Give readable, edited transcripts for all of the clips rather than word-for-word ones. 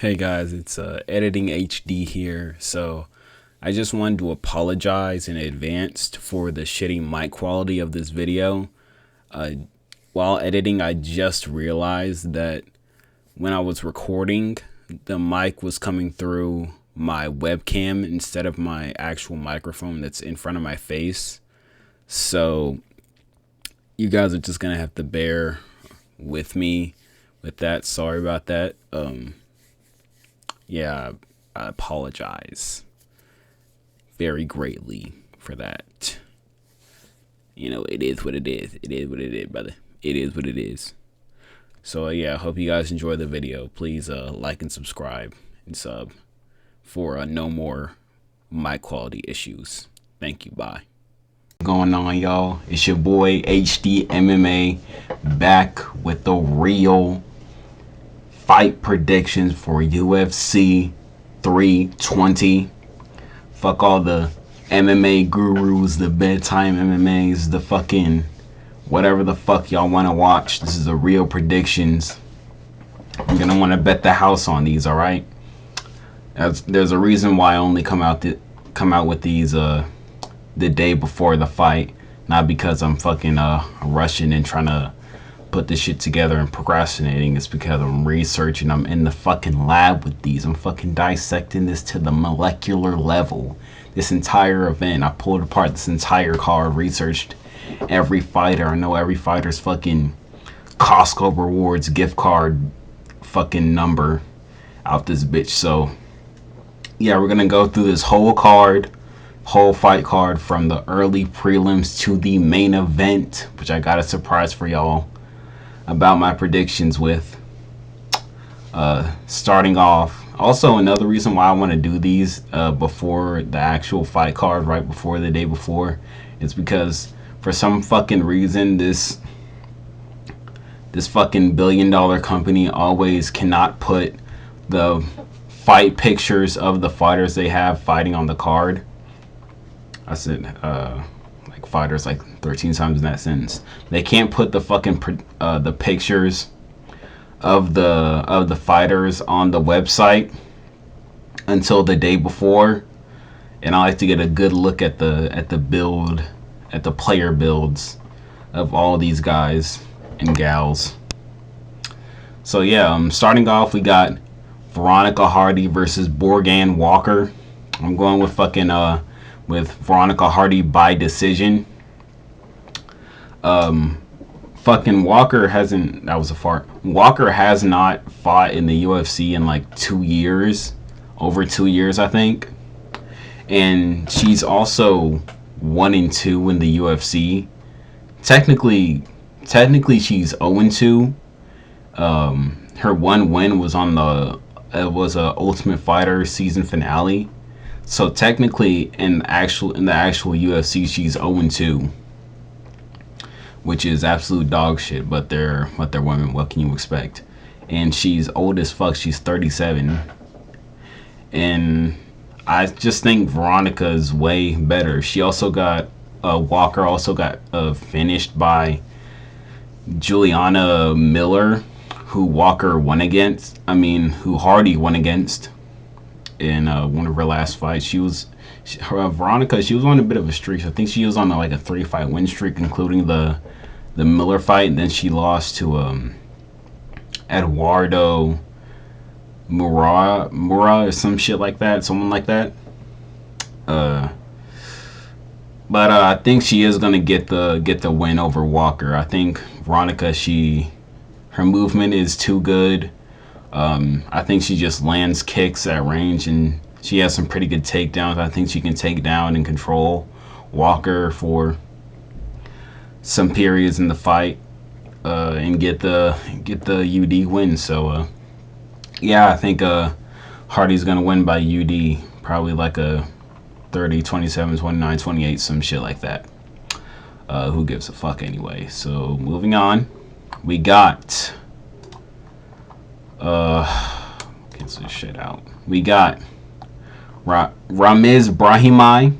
Hey guys, it's Editing HD here. So I just wanted to apologize in advance for the shitty mic quality of this video. Uh, while editing, I just realized that when I was recording, the mic was coming through my webcam instead of my actual microphone that's in front of my face. So you guys are just gonna have to bear with me with that. Sorry about that. Yeah, I apologize very greatly for that. You know, it is what it is. It is what it is, brother. It is what it is. So yeah, I hope you guys enjoy the video. Please like and subscribe and sub for no more mic quality issues. Thank you. Bye. Going on, y'all? It's your boy HD MMA back with the real fight predictions for UFC 320. Fuck all the MMA gurus, the bedtime MMAs, the fucking whatever the fuck y'all want to watch. This is the real predictions. I'm gonna want to bet the house on these. All right. There's a reason why I only come out with these the day before the fight, not because I'm fucking rushing and trying to put this shit together and procrastinating. It's because I'm researching. I'm in the fucking lab with these. I'm fucking dissecting this to the molecular level. This entire event, I pulled apart this entire card, researched every fighter. I know every fighter's fucking Costco rewards gift card fucking number out this bitch. So yeah, we're gonna go through this whole fight card from the early prelims to the main event, which I got a surprise for y'all about my predictions with. Starting off, also another reason why I want to do these before the actual fight card, right before the day before, is because for some fucking reason this fucking billion-dollar company always cannot put the fight pictures of the fighters they have fighting on the card. I said like fighters like 13 times in that sentence. They can't put the fucking the pictures of the fighters on the website until the day before, and I like to get a good look at the player builds of all these guys and gals. So yeah, starting off, we got Veronica Hardy versus Borgan Walker. I'm going with with Veronica Hardy by decision. Fucking Walker hasn't. That was a fart. Walker has not fought in the UFC in like 2 years, over 2 years, I think. And she's also 1-2 in the UFC. Technically, she's 0-2. Her one win was on it was a Ultimate Fighter season finale. So technically, in the actual UFC, she's 0-2, which is absolute dog shit. But they're women. What can you expect? And she's old as fuck. She's 37, and I just think Veronica's way better. She also got Walker also got finished by Juliana Miller, who Walker won against. I mean, who Hardy won against in one of her last fights. Veronica, she was on a bit of a streak. I think she was on like a 3-fight win streak, including the Miller fight. And then she lost to Eduardo Mura or some shit like that, someone like that. But I think she is gonna get the win over Walker. I think Veronica, her movement is too good. I think she just lands kicks at range, and she has some pretty good takedowns. I think she can take down and control Walker for some periods in the fight, and get the UD win. So yeah, I think Hardy's gonna win by UD, probably like a 30, 27, 29, 28, some shit like that. Who gives a fuck anyway? So moving on, we got get this shit out. We got Ramiz Brahimaj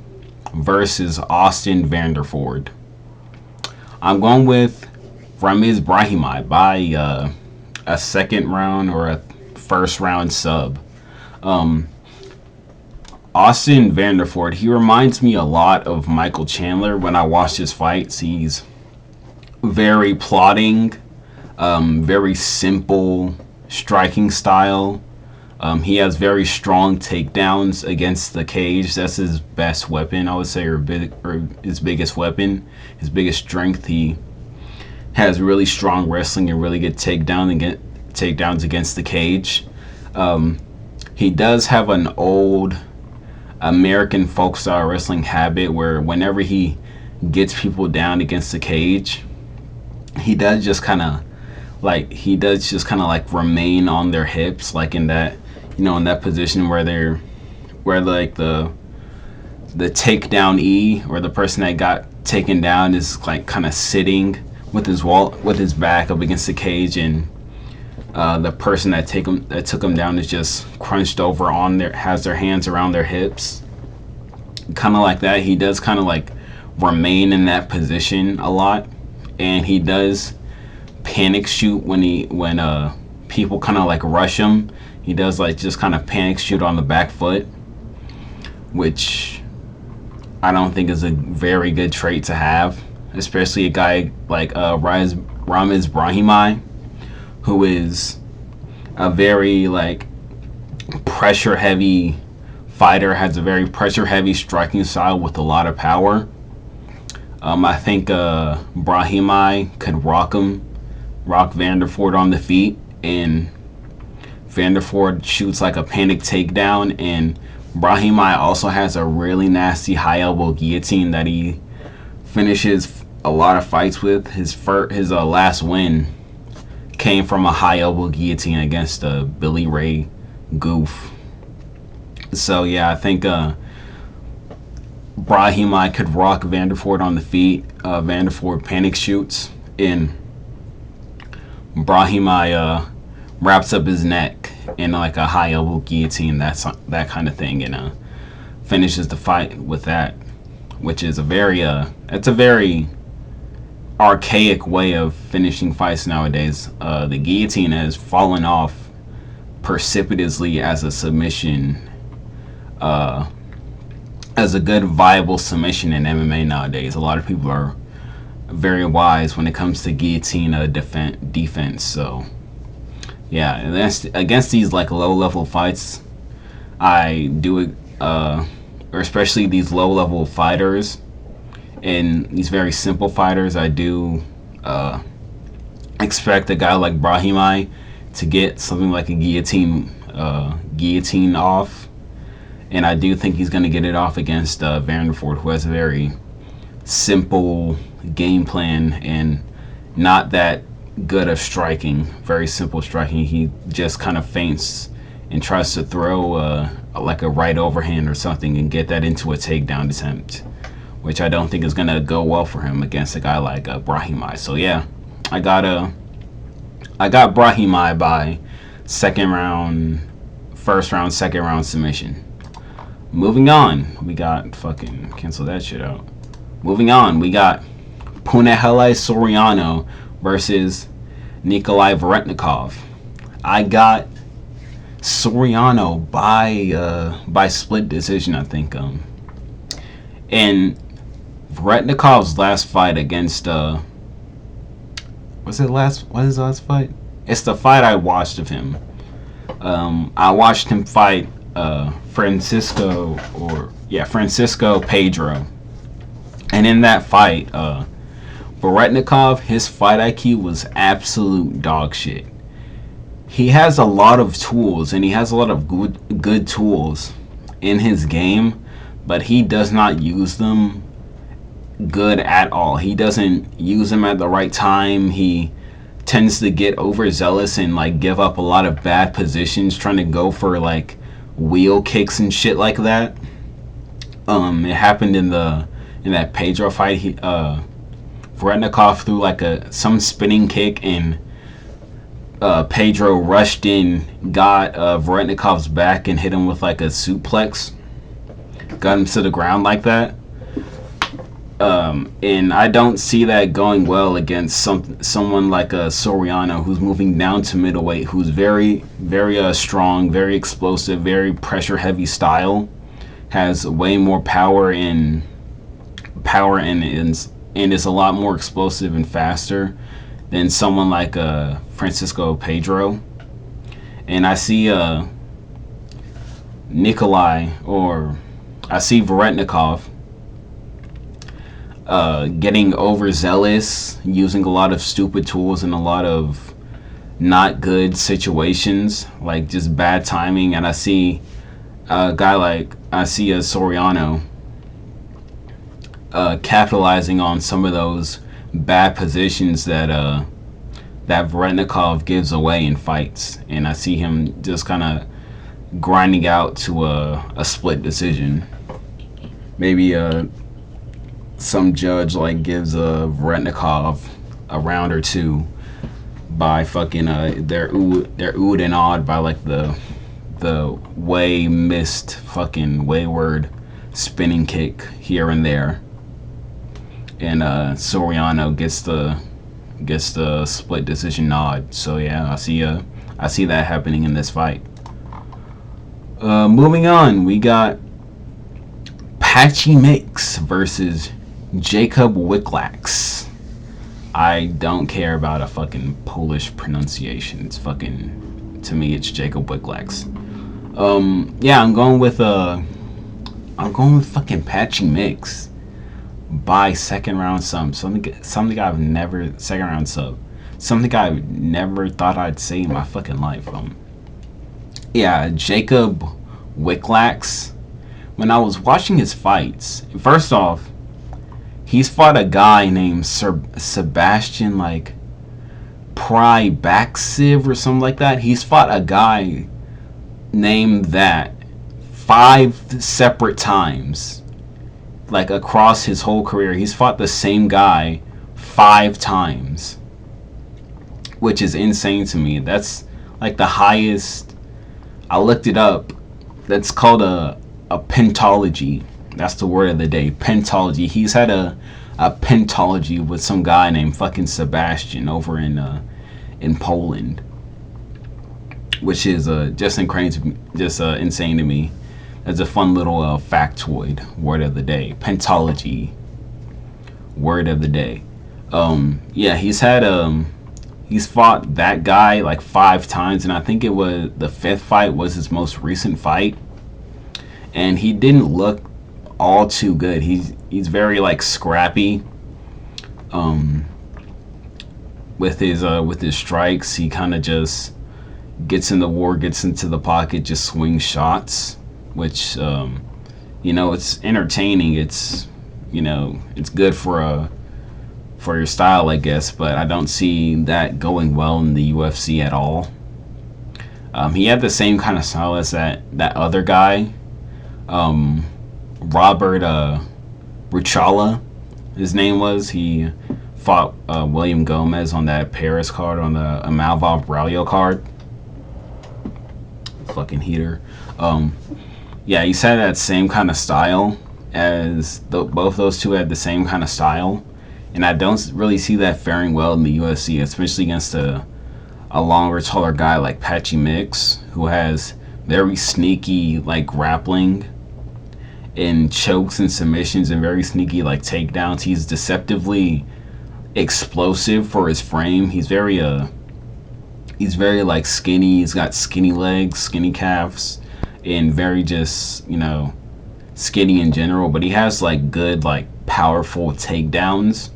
versus Austin Vanderford. I'm going with Ramiz Brahimaj by a second round or a first round sub. Um, Austin Vanderford, he reminds me a lot of Michael Chandler when I watch his fights. He's very plodding, very simple striking style. He has very strong takedowns against the cage. That's his best weapon, I would say, or his biggest weapon, his biggest strength. He has really strong wrestling and really good takedowns against the cage. He does have an old American folk style wrestling habit where whenever he gets people down against the cage, he does just kind of like remain on their hips, like in that, in that position where like the takedown E, or the person that got taken down is like kind of sitting with his back up against the cage, and the person that took him down is just crunched over has their hands around their hips, kind of like that. He does kind of like remain in that position a lot, and he does panic shoot when people kind of like rush him. He does like just kind of panic shoot on the back foot, which I don't think is a very good trait to have, especially a guy like Ramiz Brahimaj, who is a very like pressure heavy fighter, has a very pressure heavy striking style with a lot of power. I think Brahimaj could rock Vanderford on the feet, and Vanderford shoots like a panic takedown, and Brahimaj also has a really nasty high elbow guillotine that he finishes a lot of fights with. His last win came from a high elbow guillotine against Billy Ray Goof. So yeah, I think Brahimaj could rock Vanderford on the feet. Vanderford panic shoots, and Brahimaj wraps up his neck in like a high elbow guillotine, that kind of thing, and finishes the fight with that, which is a very archaic way of finishing fights nowadays. The guillotine has fallen off precipitously as a submission, as a good viable submission in MMA nowadays. A lot of people are very wise when it comes to guillotine defense. So yeah, and that's against these like low level fights. I do it, or especially these low level fighters and these very simple fighters. I do expect a guy like Brahimaj to get something like a guillotine off, and I do think he's going to get it off against Vanderford, who has a very simple game plan and not that good of striking. Very simple striking. He just kind of feints and tries to throw like a right overhand or something and get that into a takedown attempt, which I don't think is going to go well for him against a guy like Brahimaj. So yeah, I got Brahimaj by second round submission. Moving on, we got fucking cancel that shit out. Moving on, we got Punahele Soriano versus Nikolai Varetnikov. I got Soriano by split decision, I think. And Varetnikov's last fight against what is his last fight? It's the fight I watched of him. I watched him fight Francisco Pedro. And in that fight, Varetnikov, his fight IQ was absolute dog shit. He has a lot of tools, and he has a lot of good tools in his game, but he does not use them good at all. He doesn't use them at the right time. He tends to get overzealous and like give up a lot of bad positions, trying to go for like wheel kicks and shit like that. It happened in that Pedro fight. Varetnikov threw like some spinning kick, and Pedro rushed in, got Varetnikov's back and hit him with like a suplex, got him to the ground like that. And I don't see that going well against someone like a Soriano, who's moving down to middleweight, who's very strong, very explosive, very pressure heavy style, has way more and is a lot more explosive and faster than someone like Francisco Pedro. And I see Nikolai, or I see Varetnikov getting overzealous, using a lot of stupid tools and a lot of not good situations, like just bad timing. And I see a guy like I see a Soriano capitalizing on some of those bad positions that Varetnikov gives away in fights, and I see him just kind of grinding out to a split decision. Maybe some judge like gives Varetnikov a round or two by fucking they're oohed and awed by like the way missed fucking wayward spinning kick here and there, and Soriano gets the split decision nod. So yeah, I see that happening in this fight. Moving on, we got Patchy Mix versus Jacob Wicklax. I don't care about a fucking Polish pronunciation. It's fucking, to me, it's Jacob Wicklax. Yeah, I'm going with fucking Patchy Mix by second round sub. Something I've never second round sub. Something I never thought I'd say in my fucking life. Yeah, Jacob Wicklax. When I was watching his fights, first off, he's fought a guy named Sebastian like Prybaxiv or something like that. He's fought a guy named that 5 separate times. Like across his whole career, he's fought the same guy 5 times, which is insane to me. That's like the highest. I looked it up. That's called a pentology. That's the word of the day. Pentology. He's had a pentology with some guy named fucking Sebastian over in Poland, which is just insane to me. That's a fun little factoid. Word of the day. Pentology. Word of the day. Yeah, he's fought that guy like 5 times, and I think it was the 5th fight was his most recent fight, and he didn't look all too good. He's very like scrappy. With his strikes, he kind of just gets in the war, gets into the pocket, just swings shots, which it's entertaining. It's it's good for your style, I guess, but I don't see that going well in the UFC at all. He had the same kind of style as that other guy, Robert Ruchala, his name was. He fought William Gomez on that Paris card, on the Malvov Braulio card. Fucking heater. Yeah, he's had that same kind of style as both those two had the same kind of style. And I don't really see that faring well in the UFC, especially against a longer, taller guy like Patchy Mix, who has very sneaky like grappling and chokes and submissions and very sneaky like takedowns. He's deceptively explosive for his frame. He's very like skinny. He's got skinny legs, skinny calves, and very just skinny in general. But he has like good like powerful takedowns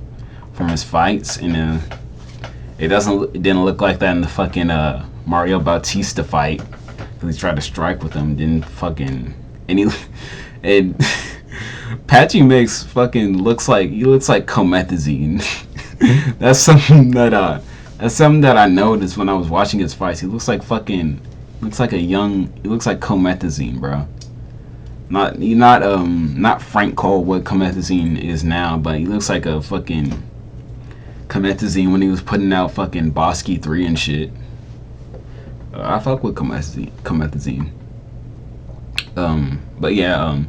from his fights, and it didn't look like that in the fucking Mario Bautista fight, because he tried to strike with him, didn't fucking and Patchy Mix fucking looks like comethazine. That's something that I noticed when I was watching his fights. He looks like comethazine, bro. Not Frank Cole, what comethazine is now, but he looks like a fucking comethazine when he was putting out fucking Bosky 3 and shit. I fuck with comethazine. But yeah,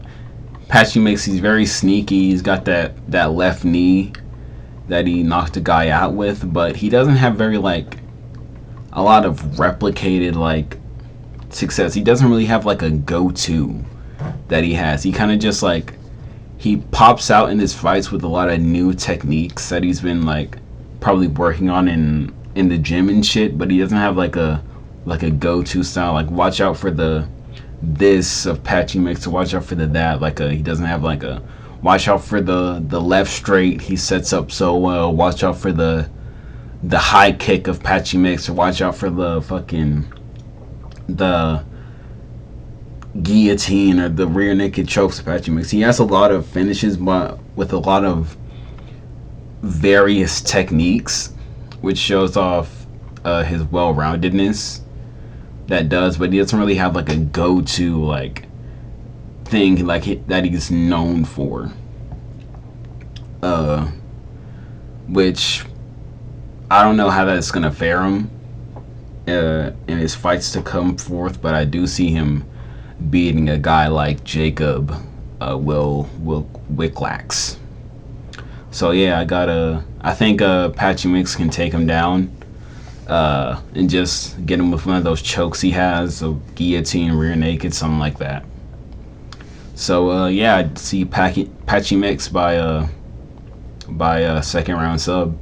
Patchy Mix, he's very sneaky. He's got that left knee that he knocked a guy out with, but he doesn't have very like a lot of replicated like success. He doesn't really have like a go-to that he has. He kind of just like he pops out in his fights with a lot of new techniques that he's been like probably working on in the gym and shit, but he doesn't have like a go-to style. Like watch out for the this of Patchy Mix, to watch out for the that. Like he doesn't have like a watch out for the left straight he sets up so well. Watch out for the high kick of Patchy Mix, or watch out for the fucking the guillotine or the rear naked chokes of Patchy Mix. He has a lot of finishes, but with a lot of various techniques, which shows off his well-roundedness. That does, but he doesn't really have like a go-to like thing like that he's known for. Which I don't know how that's gonna fare him in his fights to come forth, but I do see him beating a guy like Jacob Will Wicklax. So yeah, I think Patchy Mix can take him down and just get him with one of those chokes he has, a guillotine, rear naked, something like that. So yeah, I'd see Patchy Mix by second round sub.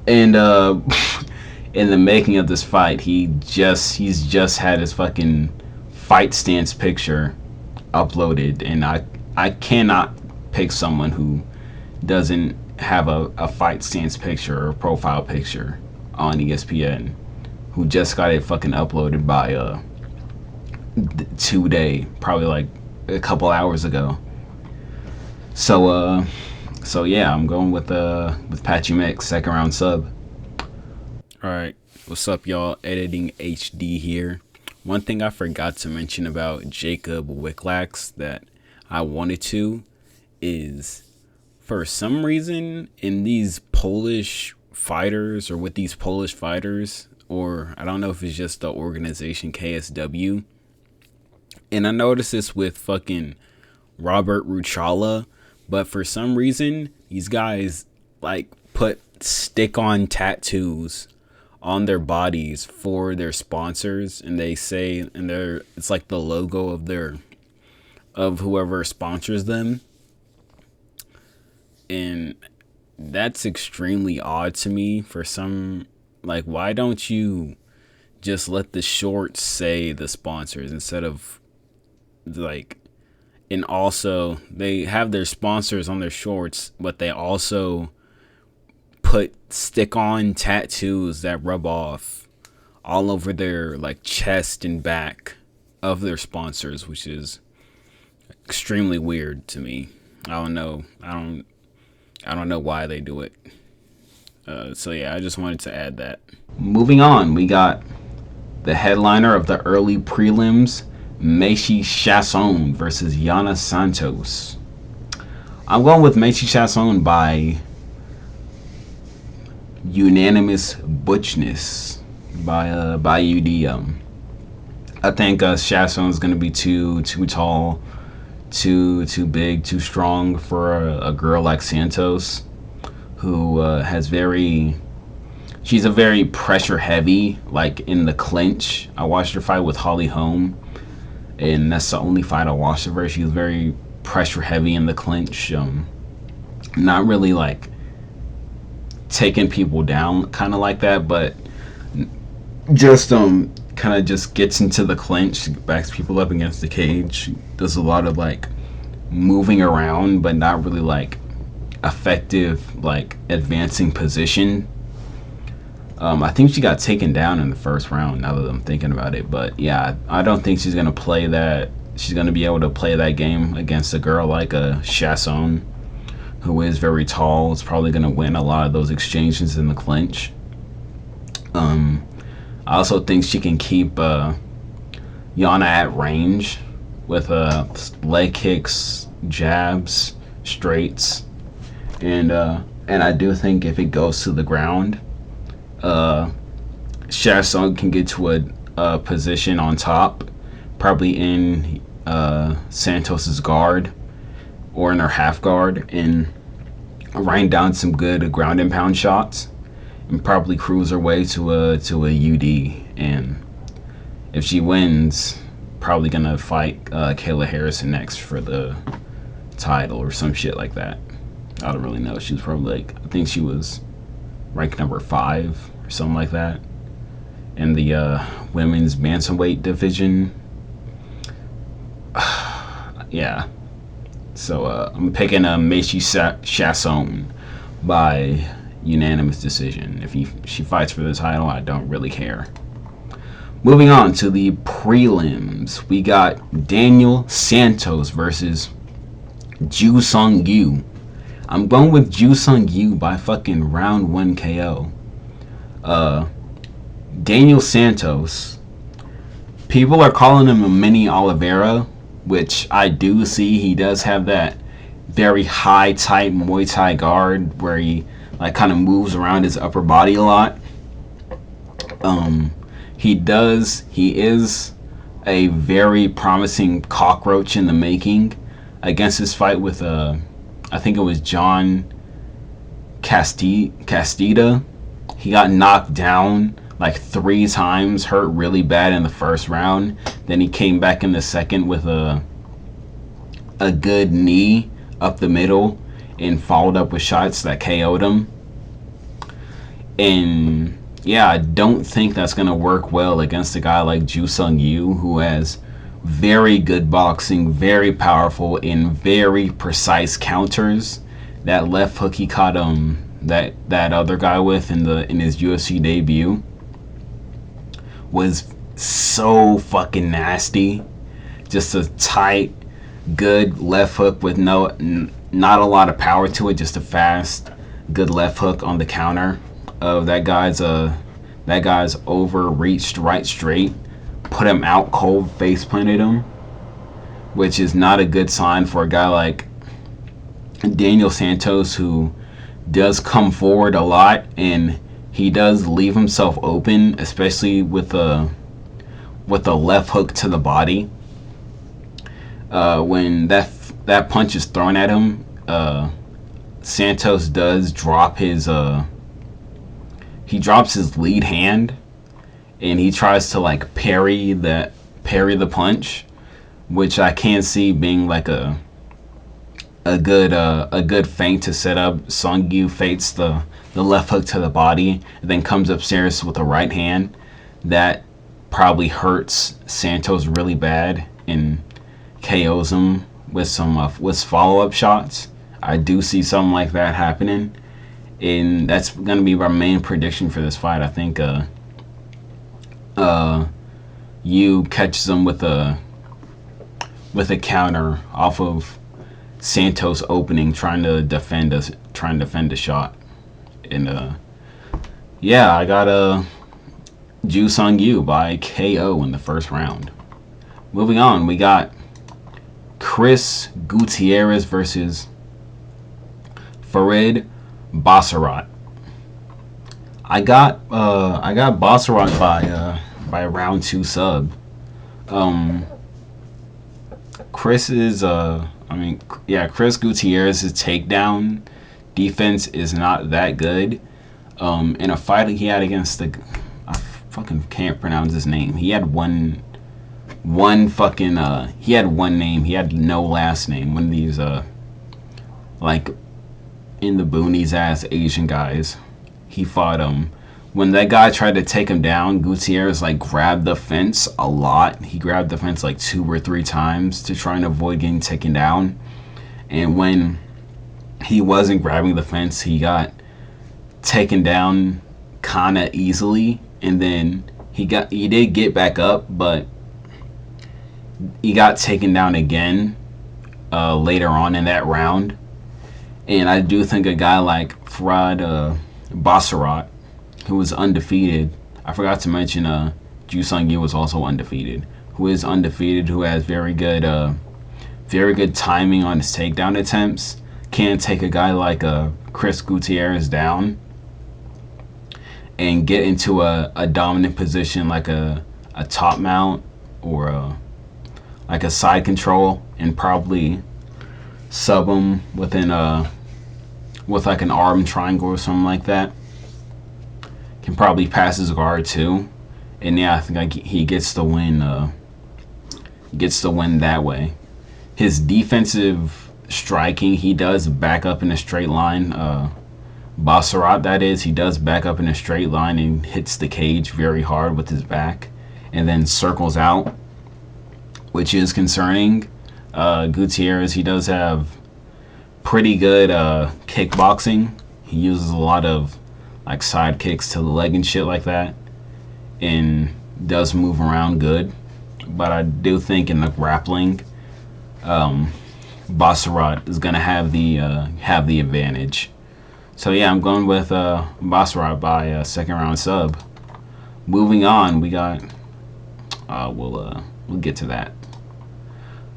And in the making of this fight, he's just had his fucking fight stance picture uploaded, and I cannot pick someone who doesn't have a fight stance picture or a profile picture on ESPN, who just got it fucking uploaded by today, probably like a couple hours ago. So yeah, I'm going with Patchy Mix, second round sub. All right, what's up, y'all? Editing HD here. One thing I forgot to mention about Jacob Wicklax that I wanted to is, for some reason, in these Polish fighters, or with these Polish fighters, or I don't know if it's just the organization KSW, and I noticed this with fucking Robert Ruchala, but for some reason these guys like put stick-on tattoos on their bodies for their sponsors, and they say, and it's like the logo of whoever sponsors them, and that's extremely odd to me. For some, like, why don't you just let the shorts say the sponsors instead of like, and also they have their sponsors on their shorts, but they also put stick-on tattoos that rub off all over their like chest and back of their sponsors, which is extremely weird to me. I don't know why they do it. So yeah, I just wanted to add that. Moving on, we got the headliner of the early prelims, Meishy Chasson versus Yana Santos. I'm going with Meishy Chasson by unanimous butchness by UDM. I think Chasson is going to be too tall, too big, too strong for a girl like Santos, who she's a very pressure heavy, like in the clinch. I watched her fight with Holly Holm, and that's the only fight I watched of her. She was very pressure heavy in the clinch, not really like taking people down kind of like that, but just kind of just gets into the clinch, backs people up against the cage, does a lot of like moving around, but not really like effective like advancing position. I think she got taken down in the first round, now that I'm thinking about it. But yeah, I don't think she's gonna play that. She's gonna be able to play that game against a girl like a Chasson, who is very tall. Is probably gonna win a lot of those exchanges in the clinch. I also think she can keep Yana at range with leg kicks, jabs, straights, and I do think if it goes to the ground, Chasson can get to a position on top, probably in Santos's guard or in her half guard and rain down some good ground and pound shots and probably cruise her way to a UD. And if she wins, probably gonna fight Kayla Harrison next for the title or some shit like that. I don't really know. She was probably like, I think she was ranked number 5 or something like that in the women's bantamweight division. Yeah. So I'm picking Meishi Chasson by unanimous decision. If she fights for the title, I don't really care. Moving on to the prelims, we got Daniel Santos versus Ju Sung Yu. I'm going with Ju Sung Yu by fucking round 1 KO. Daniel Santos, people are calling him a mini Oliveira, which I do see. He does have that very high type Muay Thai guard where he like kind of moves around his upper body a lot. He is a very promising cockroach in the making. Against his fight with I think it was John Castida, he got knocked down like 3 times, hurt really bad in the first round. Then he came back in the second with a good knee up the middle and followed up with shots that KO'd him. And yeah, I don't think that's gonna work well against a guy like Ju Sung Yu, who has very good boxing, very powerful, and very precise counters. That left hook he caught that other guy with in his UFC debut was so fucking nasty. Just a tight, good left hook with not a lot of power to it, just a fast, good left hook on the counter of that guy's overreached right straight, put him out cold, face planted him, which is not a good sign for a guy like Daniel Santos, who does come forward a lot and he does leave himself open, especially with a left hook to the body. When that punch is thrown at him, Santos does drop his he drops his lead hand and he tries to like parry the punch, which I can see being like a good feint to set up. Sung Yu feints the left hook to the body and then comes upstairs with a right hand that probably hurts Santos really bad and KOs him with some follow-up shots. I do see something like that happening, and that's gonna be our main prediction for this fight. I think Yu catches him with a counter off of Santos opening, trying to defend a shot. And yeah, I got Ju Sung Yu by KO in the first round. Moving on, we got Chris Gutierrez versus Farid Basharat. I got Basharat by round 2 sub. Chris Gutierrez's takedown defense is not that good. In a fight he had against I fucking can't pronounce his name. He had one name. He had no last name. One of these like in the boonies ass Asian guys. He fought when that guy tried to take him down, Gutierrez like grabbed the fence a lot. He grabbed the fence like 2 or 3 times to try and avoid getting taken down. And when he wasn't grabbing the fence, he got taken down kind of easily. And then he did get back up, but he got taken down again later on in that round. And I do think a guy like Farid Basharat, who was undefeated, I forgot to mention Ju Sung Yu was also undefeated, who has very good timing on his takedown attempts, can take a guy like Chris Gutierrez down and get into a dominant position like a top mount or like a side control and probably sub him within with like an arm triangle or something like that. Can probably pass his guard too, and yeah, I think he gets the win. Gets the win that way. His defensive striking, he does back up in a straight line. Basharat, that is, he does back up in a straight line and hits the cage very hard with his back, and then circles out, which is concerning. Gutierrez, he does have pretty good kickboxing. He uses a lot of like side kicks to the leg and shit like that, and does move around good. But I do think in the grappling, Basharat is gonna have the advantage. So yeah, I'm going with Basharat by second round sub. Moving on, we got we'll get to that.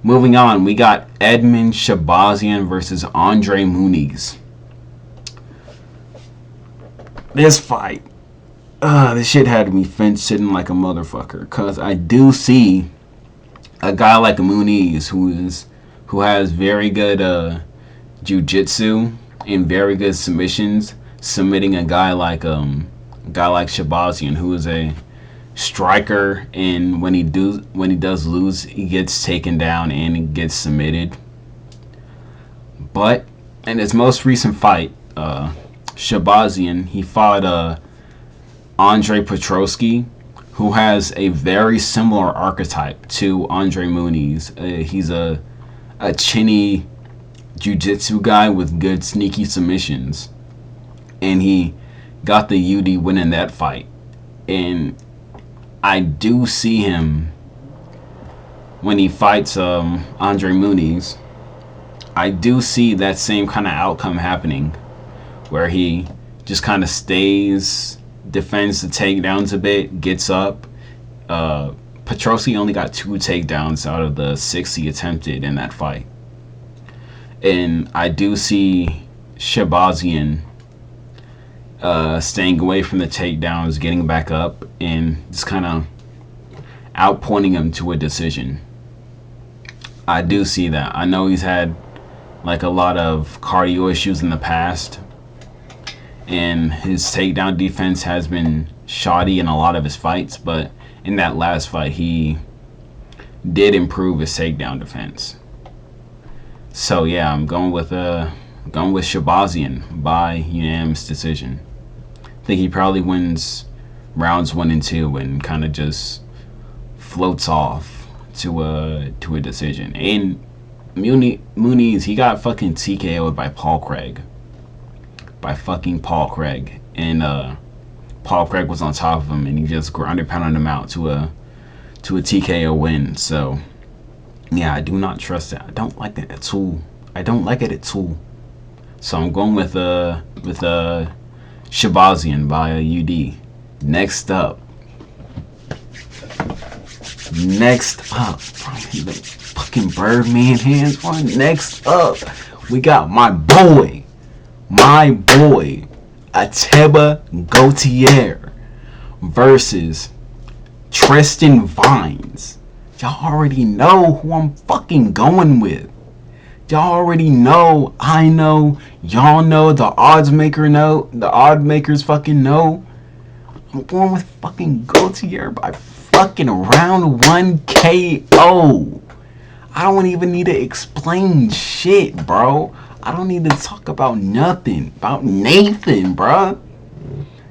Moving on, we got Edmund Shabazian versus Andre Muniz. This fight, this shit had me sitting like a motherfucker, cause I do see a guy like Muniz who has very good jiu-jitsu and very good submissions, submitting a guy like Shabazian, who is a striker, and when he does lose, he gets taken down and he gets submitted. But in his most recent fight, Shabazian, he fought Andre Petroski, who has a very similar archetype to Andre Muniz. He's a chinny jiu-jitsu guy with good sneaky submissions, and he got the UD win in that fight. And I do see him when he fights Andre Muniz. I do see that same kind of outcome happening, where he just kind of stays, defends the takedowns a bit, gets up. Petroski only got 2 takedowns out of the 6 he attempted in that fight. And I do see Shabazian staying away from the takedowns, getting back up, and just kind of outpointing him to a decision. I do see that. I know he's had like a lot of cardio issues in the past, and his takedown defense has been shoddy in a lot of his fights, but in that last fight he did improve his takedown defense. So yeah, I'm going with Shabazian by unanimous decision. I think he probably wins rounds 1 and 2 and kind of just floats off to a decision. And Muniz, he got fucking TKO'd by Paul Craig. And Paul Craig was on top of him, and he just grounded pounded him out to a TKO win. So yeah, I do not trust that. I don't like it at all. So I'm going with Shabazian by a UD. Next up, the fucking Birdman hands on. Next up, we got my boy, Ateba Gautier versus Tristan Vines. Y'all already know who I'm fucking going with. Y'all already know, I know, y'all know, the odds makers fucking know. I'm going with fucking Gautier by fucking round 1 KO. I don't even need to explain shit, bro. I don't need to talk about nothing, about Nathan, bro.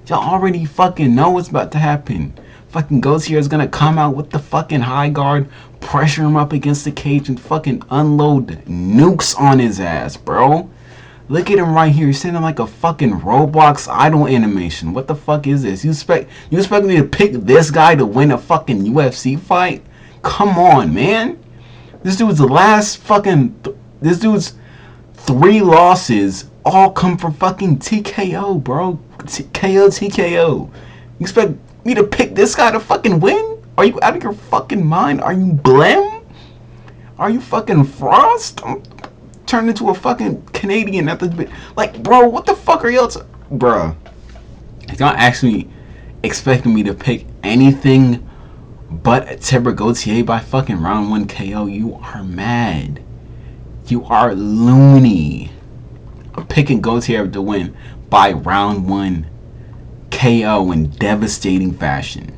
Y'all already fucking know what's about to happen. Fucking Gautier is gonna come out with the fucking high guard, pressure him up against the cage, and fucking unload nukes on his ass, bro. Look at him right here. He's sitting like a fucking Roblox idol animation. What the fuck is this? You expect me to pick this guy to win a fucking UFC fight? Come on, man. This dude's 3 losses all come from fucking TKO, bro. TKO. You expect me to pick this guy to fucking win? Are you out of your fucking mind? Are you Blem? Are you fucking Frost? I'm turned into a fucking Canadian at the bit. Like, bro, what the fuck are y'all bro? If y'all actually expecting me to pick anything But Tibor Gautier by fucking round 1 KO, you are mad. You are loony. I'm picking Gautier to win by round 1 KO in devastating fashion.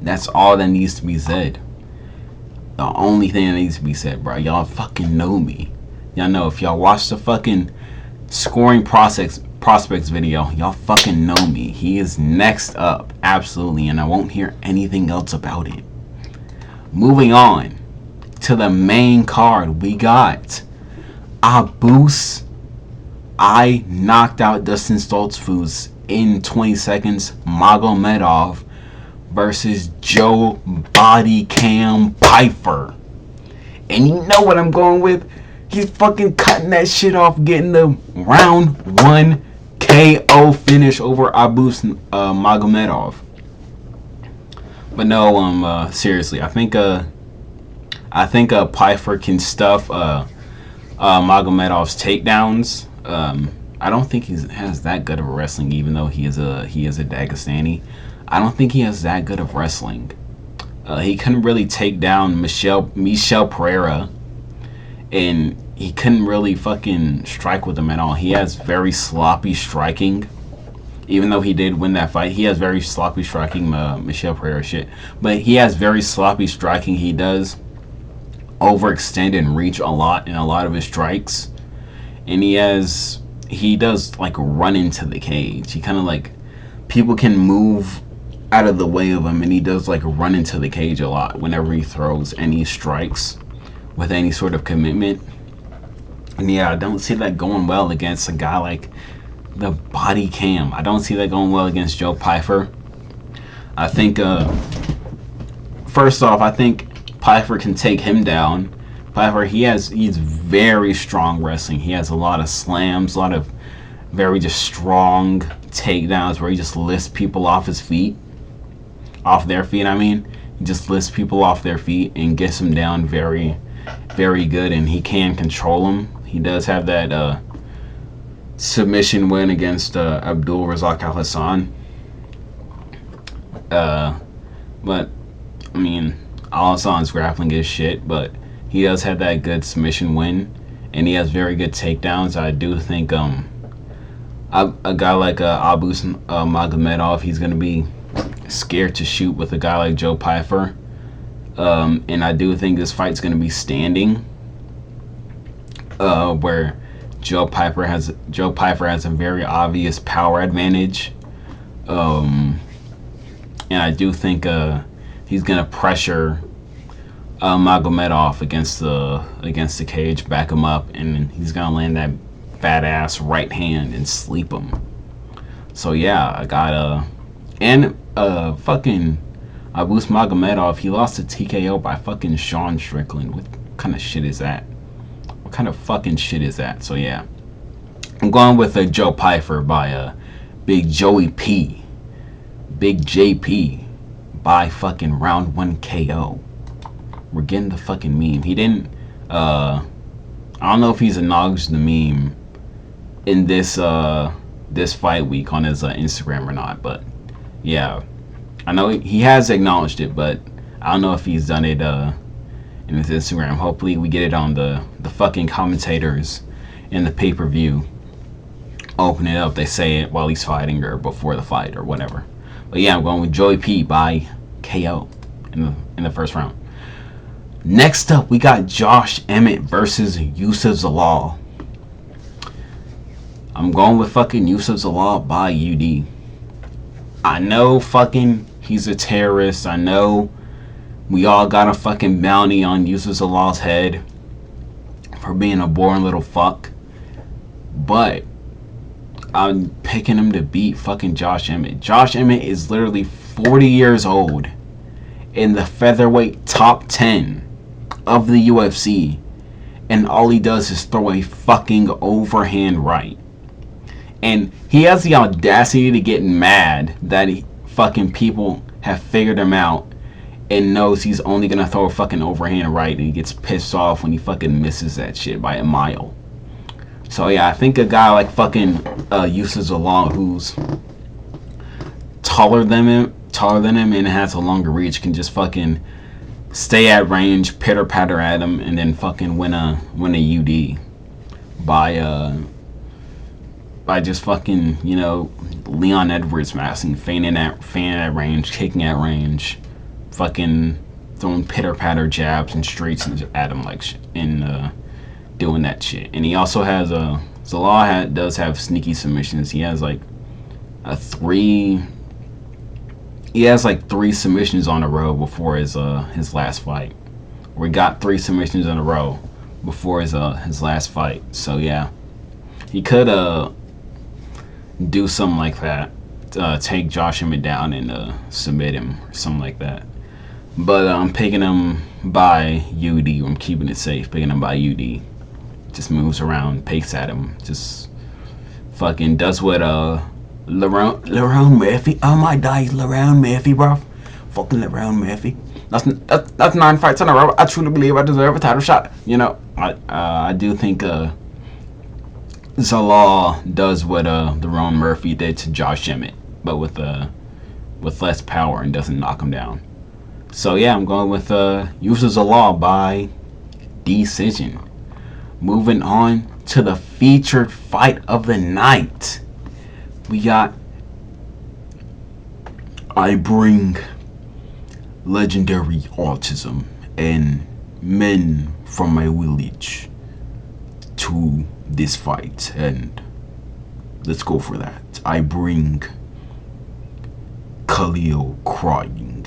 That's all that needs to be said. The only thing that needs to be said, bro. Y'all fucking know me. Y'all know if y'all watch the fucking scoring prospects video, y'all fucking know me. He is next up, absolutely, and I won't hear anything else about it. Moving on to the main card, we got Abus. I knocked out Dustin Stoltzfus in 20 seconds. Magomedov versus Joe Body Cam Pfeiffer. And you know what I'm going with? He's fucking cutting that shit off, getting the round 1 KO finish over Abus Magomedov. But no, seriously, I think Pfeiffer can stuff Magomedov's takedowns. I don't think he has that good of wrestling, even though he is a Dagestani. I don't think he has that good of wrestling. He couldn't really take down Michel Pereira, and he couldn't really fucking strike with him at all. He has very sloppy striking. Even though he did win that fight, he has very sloppy striking, Michel Pereira shit. But he has very sloppy striking. He does overextend and reach a lot in a lot of his strikes. And he does like run into the cage. He kind of like, people can move out of the way of him, and he does like run into the cage a lot whenever he throws any strikes with any sort of commitment. And yeah, I don't see that going well against a guy like the Body Cam. I don't see that going well against Joe Pfeiffer. I think first off, I think Pfeiffer can take him down. Pfeiffer, he's very strong wrestling. He has a lot of slams, a lot of very just strong takedowns where he just lifts people off his feet. Off their feet, I mean. He just lifts people off their feet and gets them down very, very good, and he can control them. He does have that submission win against Abdul Razak Al Hassan. But, I mean, Al Hassan's grappling is shit, but he does have that good submission win, and he has very good takedowns. I do think a guy like Abus Magomedov, he's going to be scared to shoot with a guy like Joe Pfeiffer. And I do think this fight's going to be standing, where Joe Pfeiffer has a very obvious power advantage. And I do think he's going to pressure Magomedov against the cage, back him up, and he's going to land that badass right hand and sleep him. So yeah, I got fucking Abus Magomedov, he lost to TKO by fucking Sean Strickland. What kind of shit is that? What kind of fucking shit is that? So yeah, I'm going with Joe Pfeiffer by Big Joey P, Big JP by fucking round 1 KO. We're getting the fucking meme. He didn't. I don't know if he's acknowledged the meme in this fight week on his Instagram or not, but yeah, I know he has acknowledged it, but I don't know if he's done it in his Instagram. Hopefully we get it on the fucking commentators in the pay-per-view. Open it up, they say it while he's fighting or before the fight or whatever. But yeah, I'm going with Joey P by KO in the first round. Next up, we got Josh Emmett versus Yusuf Zalal. I'm going with fucking Yusuf Zalal by UD. I know fucking he's a terrorist. I know we all got a fucking bounty on Yusuf Zalal's head for being a boring little fuck. But I'm picking him to beat fucking Josh Emmett. Josh Emmett is literally 40 years old in the featherweight top 10 of the UFC, and all he does is throw a fucking overhand right. And he has the audacity to get mad that fucking people have figured him out and knows he's only gonna throw a fucking overhand right, and he gets pissed off when he fucking misses that shit by a mile. So yeah, I think a guy like fucking Yusuf Zalal, who's taller than him, and has a longer reach, can just fucking stay at range, pitter patter at him, and then fucking win a UD by just fucking, you know, Leon Edwards massing, feigning at range, kicking at range, fucking throwing pitter patter jabs and straights at him like and doing that shit. And he also has Zalal does have sneaky submissions. He has like three submissions on a row before his last fight. We got three submissions in a row before his last fight. So yeah, he could do something like that, take Josh Emmett down and submit him or something like that. But I'm picking him by UD. I'm keeping it safe. Picking him by UD. Just moves around, picks at him, just fucking does what Lerone Murphy. Oh my days, Lerone Murphy, bro. Fucking Lerone Murphy. That's 9 fights in a row. I truly believe I deserve a title shot. You know, I do think Zalal does what Lerone Murphy did to Josh Emmett, but with less power and doesn't knock him down. So yeah, I'm going with Yusuf Zalal by decision. Moving on to the featured fight of the night. We got I bring legendary autism and men from my village to this fight, and let's go for that. I bring Khalil crying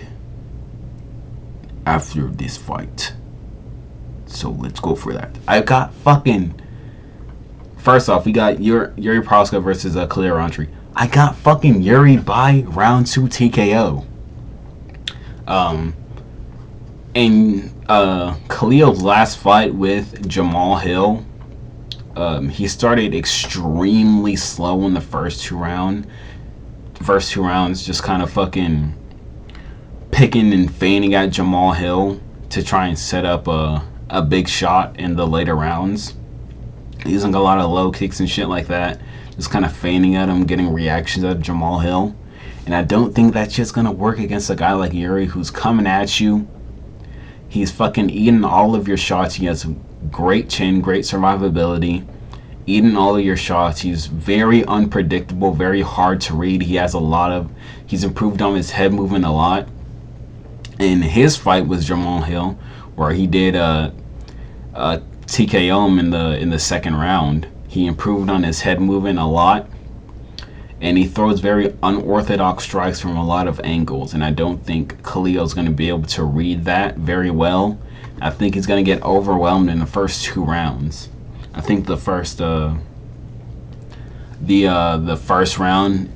after this fight. So let's go for that. I got fucking. First off, we got Yuri Prochazka versus Khalil Rountree. I got fucking Yuri by round 2 TKO. And Khalil's last fight with Jamal Hill, he started extremely slow in the first two rounds. Just kind of fucking picking and feigning at Jamal Hill to try and set up a big shot in the later rounds, using a lot of low kicks and shit like that, just kind of feigning at him, getting reactions out of Jamal Hill. And I don't think that's just gonna work against a guy like Yuri, who's coming at you. He's fucking eating all of your shots. He has great chin, great survivability, eating all of your shots. He's very unpredictable, very hard to read. He's improved on his head movement a lot. In his fight with Jamal Hill, where he did TKO him in the second round, he improved on his head movement a lot, and he throws very unorthodox strikes from a lot of angles, and I don't think Khalil's going to be able to read that very well. I think he's going to get overwhelmed in the first two rounds. I think the first round,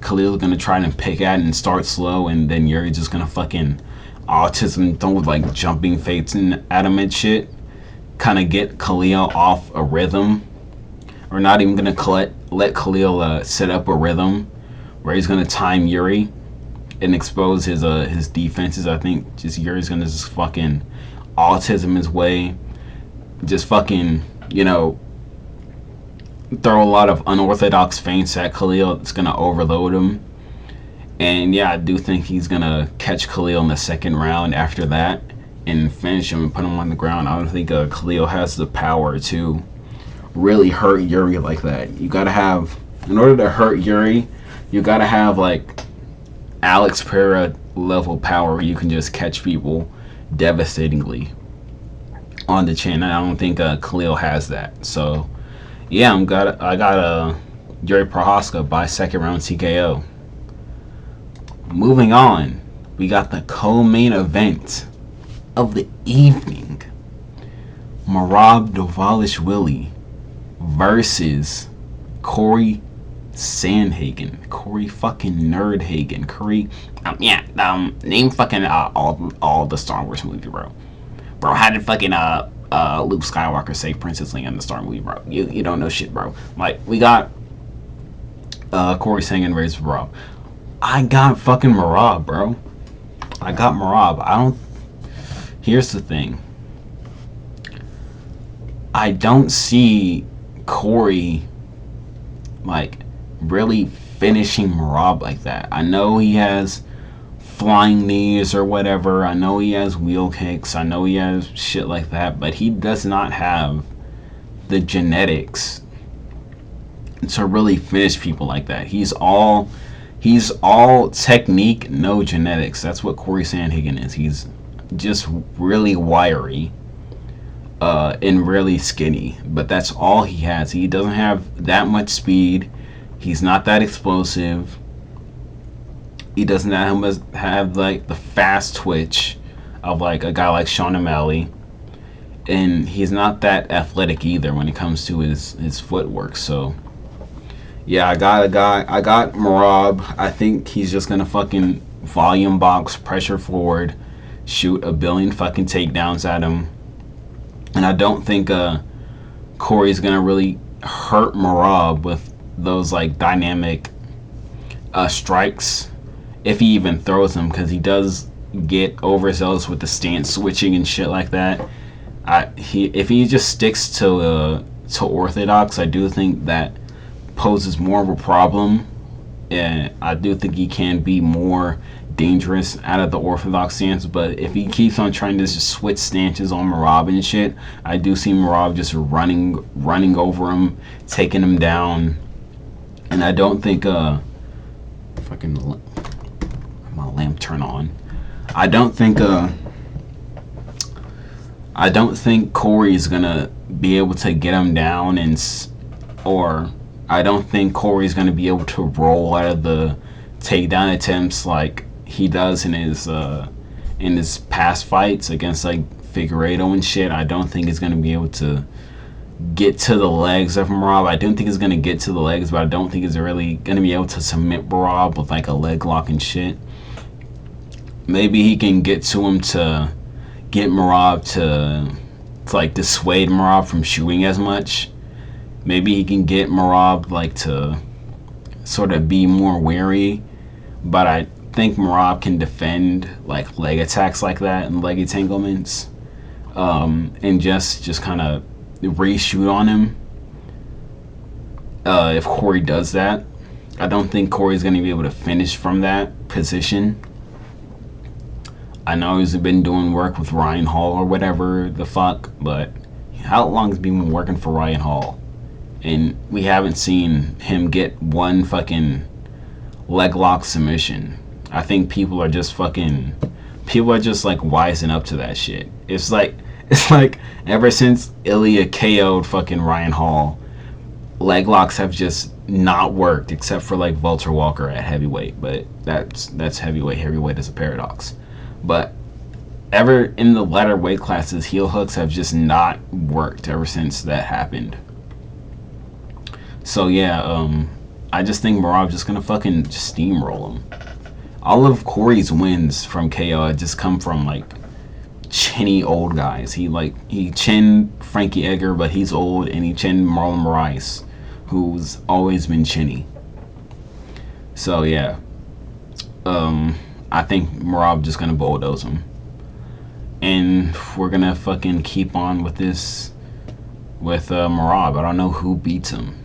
Khalil's going to try and pick at and start slow, and then Yuri's just going to fucking autism, throw like jumping feints at him and shit, kind of get Khalil off a rhythm, or not even gonna let Khalil set up a rhythm where he's gonna time Yuri and expose his defenses. I think just Yuri's gonna just fucking autism his way, just fucking, you know, throw a lot of unorthodox feints at Khalil. It's gonna overload him. And yeah, I do think he's gonna catch Khalil in the second round after that and finish him and put him on the ground. I don't think Khalil has the power to really hurt Yuri like that. You gotta have, in order to hurt Yuri, you gotta have like Alex Pereira level power where you can just catch people devastatingly on the chin. I don't think Khalil has that. So yeah, I got Yuri Prochazka by second round TKO. Moving on, we got the co-main event of the evening. Merab Dvalishvili versus Corey Sandhagen. Corey fucking Nerdhagen. Name fucking all the Star Wars movie, bro. Bro, how did fucking Luke Skywalker save Princess Leia in the Star movie, bro? You don't know shit, bro. Like, we got Corey Sandhagen versus Merab. I got fucking Merab, bro. I got Merab. Here's the thing. I don't see Corey, like, really finishing Merab like that. I know he has flying knees or whatever. I know he has wheel kicks. I know he has shit like that, but he does not have the genetics to really finish people like that. He's all technique, no genetics. That's what Corey Sandhagen is. He's just really wiry and really skinny, but that's all he has. He doesn't have that much speed. He's not that explosive. He doesn't have like the fast twitch of like a guy like Sean O'Malley, and he's not that athletic either when it comes to his footwork. So yeah, I got Merab. I think he's just gonna fucking volume box, pressure forward, shoot a billion fucking takedowns at him, and I don't think Corey's gonna really hurt Merab with those like dynamic strikes, if he even throws them, because he does get overzealous with the stance switching and shit like that. If he just sticks to orthodox, I do think that poses more of a problem, and I do think he can be more dangerous out of the orthodox stance. But if he keeps on trying to just switch stances on Merab and shit, I do see Merab just running over him, taking him down, and I don't think fucking my lamp turn on. I don't think Corey's gonna be able to get him down, or I don't think Corey's gonna be able to roll out of the takedown attempts like he does in his past fights against like Figueiredo and shit. I don't think he's gonna be able to get to the legs of Merab. I don't think he's gonna get to the legs, but I don't think he's really gonna be able to submit Merab with like a leg lock and shit. Maybe he can get to him to get Merab to like dissuade Merab from shooting as much. Maybe he can get Merab like to sort of be more wary, but I think Merab can defend like leg attacks like that and leg entanglements, and just kind of reshoot on him. If Corey does that, I don't think Corey's going to be able to finish from that position. I know he's been doing work with Ryan Hall or whatever the fuck, but how long has he been working for Ryan Hall? And we haven't seen him get one fucking leg lock submission. I think people are just like wising up to that shit. It's like ever since Ilya KO'd fucking Ryan Hall, leg locks have just not worked, except for like Walter Walker at heavyweight, but that's heavyweight. Heavyweight is a paradox. But ever in the lighter weight classes, heel hooks have just not worked ever since that happened. So yeah, I just think Merab's just gonna fucking just steamroll him. All of Corey's wins from KO just come from like chinny old guys. He chinned Frankie Edgar, but he's old, and he chinned Marlon Moraes, who's always been chinny. So yeah, I think Merab just gonna bulldoze him, and we're gonna fucking keep on with this with Merab. I don't know who beats him.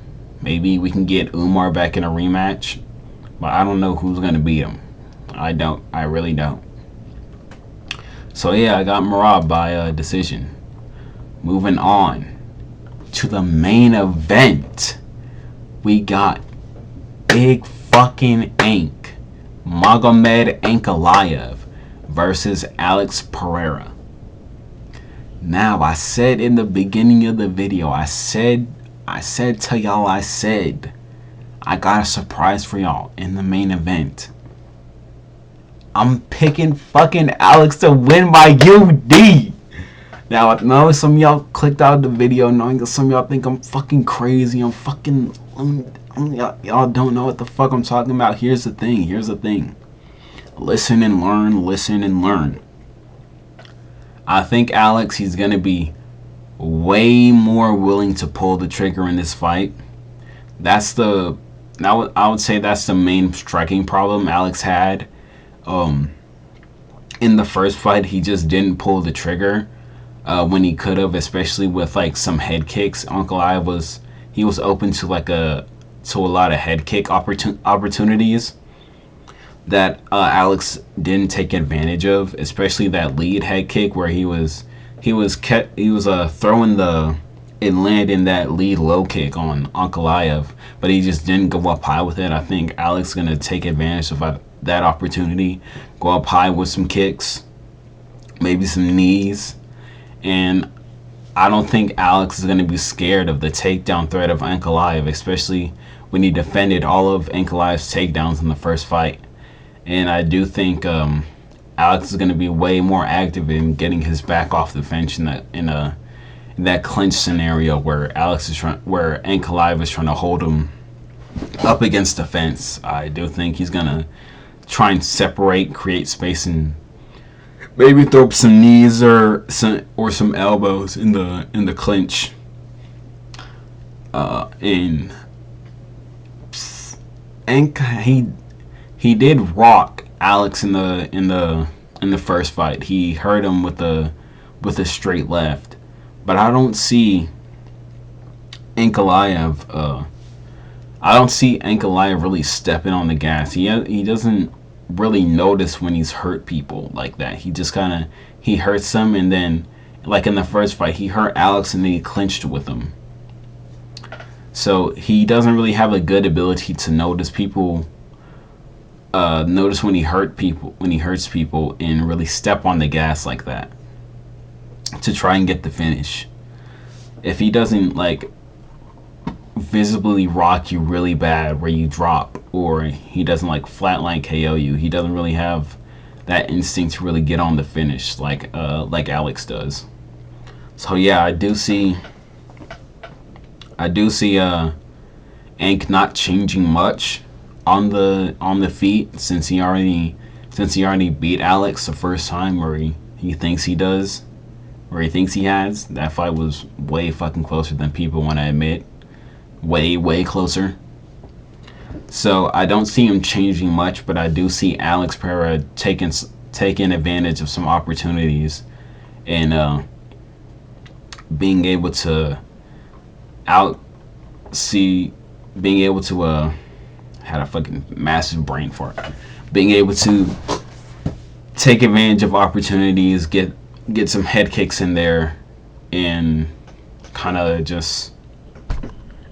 Maybe we can get Umar back in a rematch, but I don't know who's gonna beat him. I really don't. So yeah, I got Merab by decision. Moving on to the main event, we got Big fucking Ink, Magomed Ankalaev versus Alex Pereira. Now, I said in the beginning of the video, I said to y'all, I got a surprise for y'all in the main event. I'm picking fucking Alex to win by UD. Now, I know some of y'all clicked out of the video knowing that some of y'all think I'm fucking crazy. Y'all don't know what the fuck I'm talking about. Here's the thing. Listen and learn. I think Alex, he's going to be way more willing to pull the trigger in this fight. I would say that's the main striking problem Alex had. In the first fight, he just didn't pull the trigger when he could have, especially with like some head kicks. Ankalaev was open to like a to a lot of head kick opportunities that Alex didn't take advantage of, especially that lead head kick where he was throwing the and landing that lead low kick on Ankalaev, but he just didn't go up high with it. I think Alex is gonna take advantage of that opportunity, go up high with some kicks, maybe some knees, and I don't think Alex is gonna be scared of the takedown threat of Ankalaev, especially when he defended all of Ankalaev's takedowns in the first fight. And I do think Alex is going to be way more active in getting his back off the fence in that clinch scenario where where Ankalaev is trying to hold him up against the fence. I do think he's going to try and separate, create space, and maybe throw up some knees or some elbows in the clinch. And he did rock Alex in the first fight. He hurt him with a straight left, but I don't see Ankalaev. I don't see Ankalaev really stepping on the gas. He doesn't really notice when he's hurt people like that. He just he hurts them, and then like in the first fight, he hurt Alex and then he clinched with him. So he doesn't really have a good ability to notice people. Notice when he hurts people, and really step on the gas like that to try and get the finish. If he doesn't like visibly rock you really bad where you drop, or he doesn't like flatline KO you, he doesn't really have that instinct to really get on the finish like Alex does. So yeah, I do see Ank not changing much on the feet since he already beat Alex the first time where he thinks he does, where he thinks he has. That fight was way fucking closer than people want to admit. Way closer. So I don't see him changing much, but I do see Alex Pereira taking advantage of some opportunities and being able to had a fucking massive brain fart. Being able to take advantage of opportunities, get some head kicks in there, and kind of just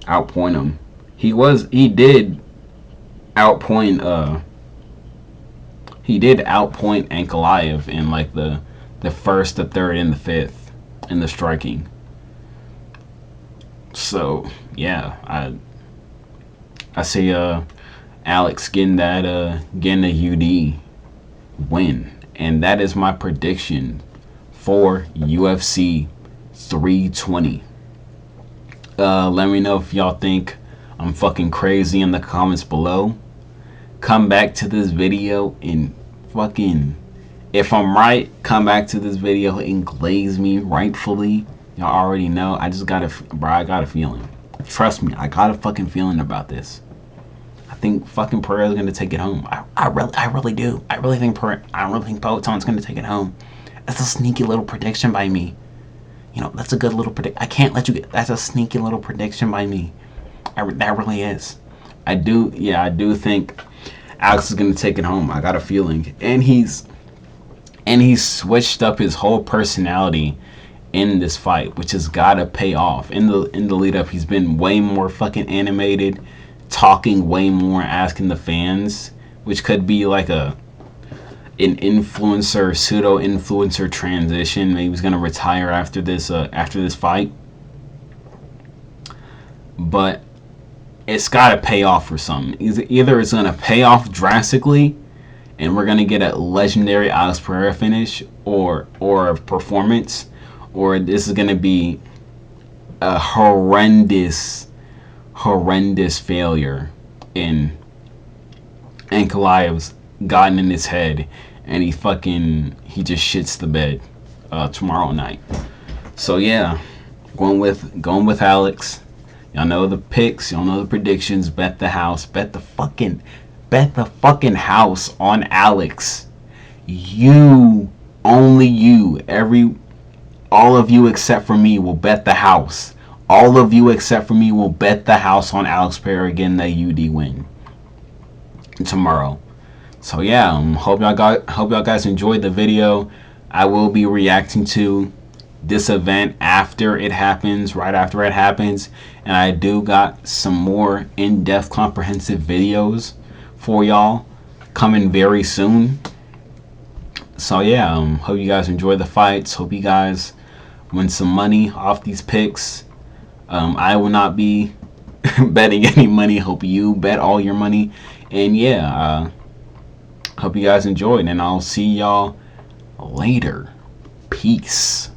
outpoint him. He did outpoint Ankalaev in like the first, the third, and the fifth in the striking. So yeah, I see Alex getting a UD win, and that is my prediction for UFC 320. Let me know if y'all think I'm fucking crazy in the comments below. Come back to this video and fucking, if I'm right, come back to this video and glaze me rightfully. Y'all already know. I got a feeling. Trust me, I got a fucking feeling about this. I think fucking Pereira's gonna take it home. I really do. I really think Poaton's gonna take it home. That's a sneaky little prediction by me. You know, that's a good little prediction. I can't let you get. That's a sneaky little prediction by me. That really is. I do think Alex is gonna take it home. I got a feeling, and he's switched up his whole personality in this fight, which has gotta pay off. In the lead up, he's been way more fucking animated, talking way more, asking the fans, which could be like an influencer, pseudo influencer transition. Maybe he's gonna retire after this fight, but it's gotta pay off for something. Either it's gonna pay off drastically, and we're gonna get a legendary Alex Pereira finish, or a performance, or this is gonna be a horrendous failure, and Ankalaev's gotten in his head and he just shits the bed tomorrow night. So yeah, going with Alex. Y'all know the picks, y'all know the predictions. Bet the house, bet the fucking house on Alex. Only you, all of you except for me will bet the house all of you except for me will bet the house on Alex Pereira getting the UD win tomorrow. So yeah, hope y'all guys enjoyed the video. I will be reacting to this event after it happens, right after it happens, and I do got some more in-depth comprehensive videos for y'all coming very soon. So yeah, hope you guys enjoy the fights. Hope you guys win some money off these picks. I will not be betting any money. Hope you bet all your money. And yeah, hope you guys enjoyed, and I'll see y'all later. Peace.